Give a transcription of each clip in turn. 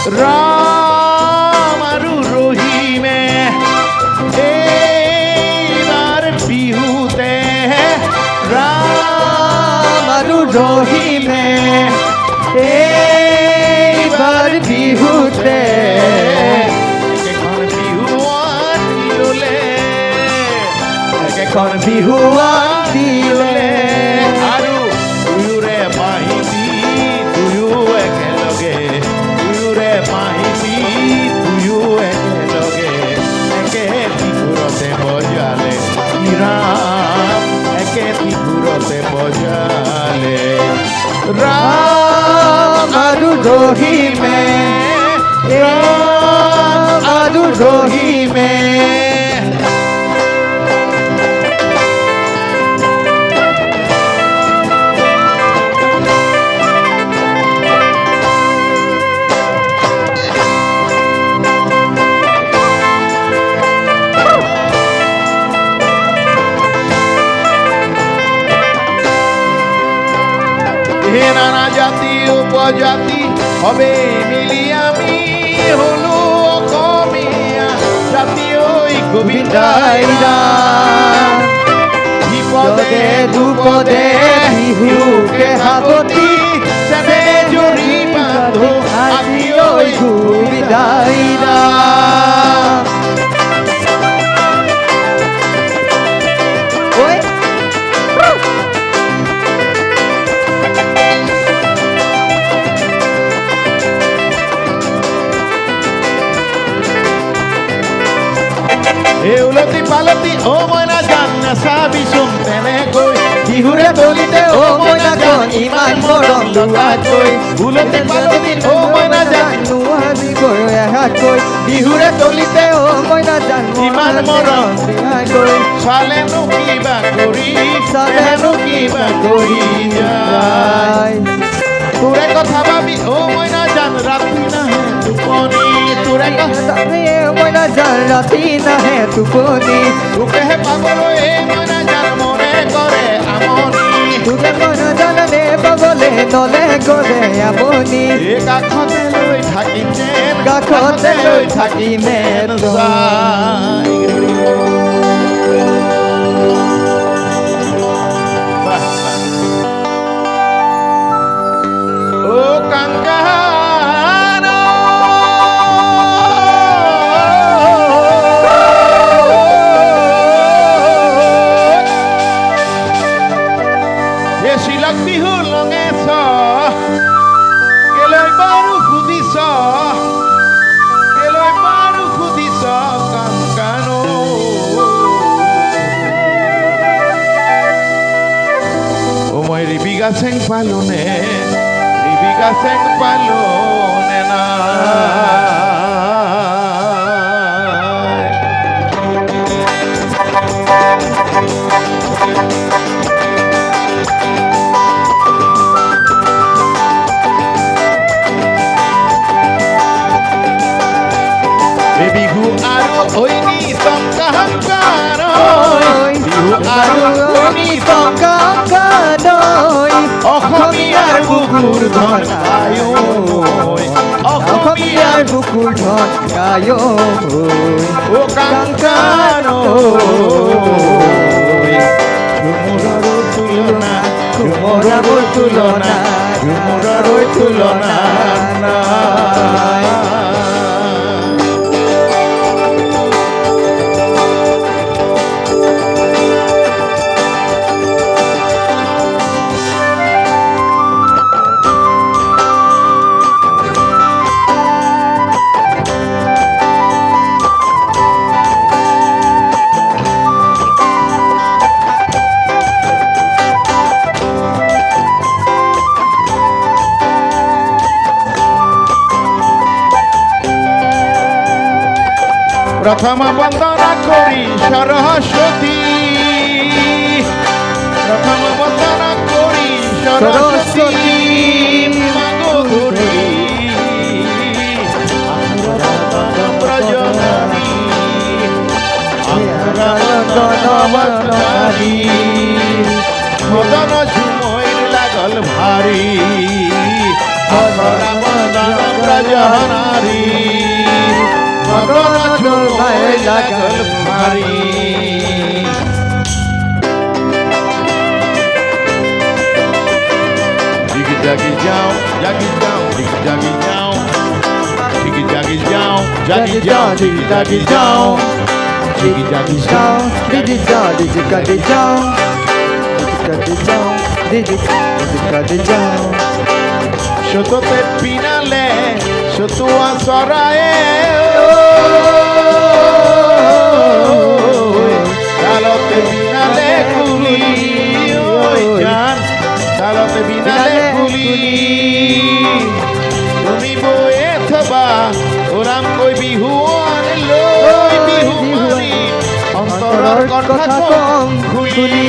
ৰাম আৰু ৰহিমে এইবাৰ বিহুতে ৰাম আৰু ৰহিমে এইবাৰ বিহুতে একেখন বিহু আনি ল'লে একেখন বিহু আনি ল'লে আৰু দুয়োৰে মাহিবী দুয়ো একেলগে দুয়োৰে মাহিবী দুয়ো একেলগে একে টিকুৰতে বজালে ৰাম একে টিকুৰতে বজালে ৰাম আৰু ৰহিমে ৰাম আৰু ৰহিমে নানা জাতি উপজাতি হবে মিলি আমি হলো অসমীয়া জাতি ঐ গোবিন্দাইরা বিপদে দুপদে বিহুকে হাবতি যেনে জৰি বান্ধো আমি ঐ গোবিন্দাইৰা উলতি পালতি ও মইনা জান চাবিচোন তেনেকৈ বিহুৰে দলিতে ও মইনা জান ইমান মৰম লগাকৈ উলতি পালতি ও মইনা জান নোৱাৰিকৈ এহাকৈ বিহুৰে দলিতে ও মইনা জান ইমান মৰম দিহাকৈ চালেনো কিবা কৰি যায় তোৰে কথা ভাবি ও মইনা জান ৰাতি নাহে টোপনি তোৰে কথা মইনা জান ৰাতি নাহে টোপনি তোকেহে পাবলৈ এই মইনা জান মনে কৰে আমনি তোকে মইনা জানে পাবলৈ নলে কৰে আমনি কাষতে লৈ থাকিমে ও কাঙ্কা বিহু লঙেছ কেলৈ বাৰু সুধিছ কাঙ্কানো ও মই ৰিবিকা চেং পালোনে না বিহু আৰু ঐনি টংকাহাংকাৰ বিহু আৰু ঐনি টংকাহাংকাৰ অসমীয়াৰ বুকুৰ ধন গায়ো অসমীয়াৰ বুকুৰ ধন গায়ো ও কাংকাৰ ঝুমুৰৰ তুলনা নাই প্রথম বন্দনা করি সরস্বতী মাগধুরী ব্রজননী মদন ঝুমৈর লাগল ভারী ব্রজনার লাগল ভারী জিগি জাগি যাও জাগি যাও জিগি জাগি যাও জিগি জাগি যাও জাগি যাও জিগি জাগি যাও জিগি জাগি যাও Digi down, digi digi down, digi down, digi down. Sotote pinale, sotua sorae. Talote pinale kuli, oi jan. Talote pinale kuli. Tumi boye thaba, oram koi bihuan loi bihuani. Antorar kotha kom khuli,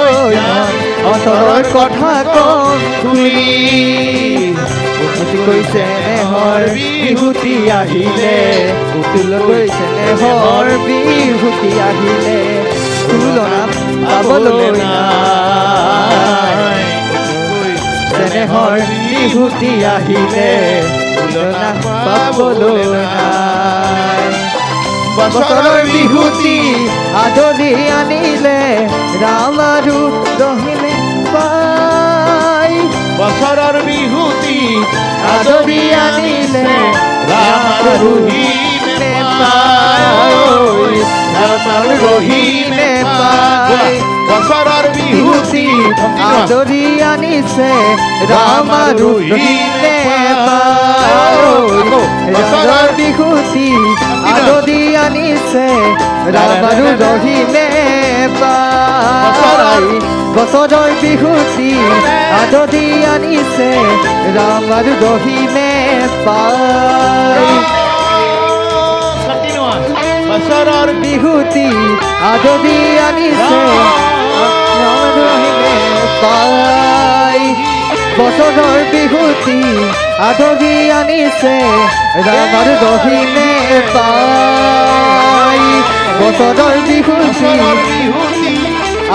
oi jan. অন্তৰৰ কথা কম খুলি উঠি গৈছে নেহৰ বিহুতি আহিলে উঠিল গৈছে নেহৰ বিহুতি আহিলে তুলনা পাবলৈ নাই নেহৰ বিহুতি আহিলে তুলনা পাবলৈ নাই বছৰৰ বিহুতি আদৰি আনিলে ৰাম আৰু ৰহিমে পাই বছৰৰ বিহুতি আদৰি আনিলে ৰাম আৰু ৰহিমে পায় ৰাম আৰু ৰহিমে পায় বছৰৰ বিহুতি আদৰি আনিছে ৰাম আৰু ৰহিমে পাই বছৰৰ বিহুতি আদৰি আনিছে ৰাম আৰু ৰহিমে পাই বছৰৰ বিহুতি আদৰি আনিছে ৰাম আৰু ৰহিমে পাই বছৰৰ বিহুতি আদৰি আনিছে ৰাম আৰু ৰহিমে পাই বছৰৰ বিহুতি আদৰি আনিছে ৰাম আৰু ৰহিমে পাই বছৰৰ বিহুতি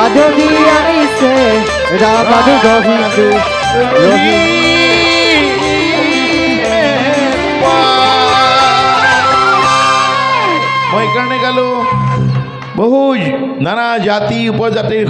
আদৰি আনিছে ৰাম আৰু ৰহিমে মই কাৰণে গালো বহু নানা জাতি উপজাতিৰ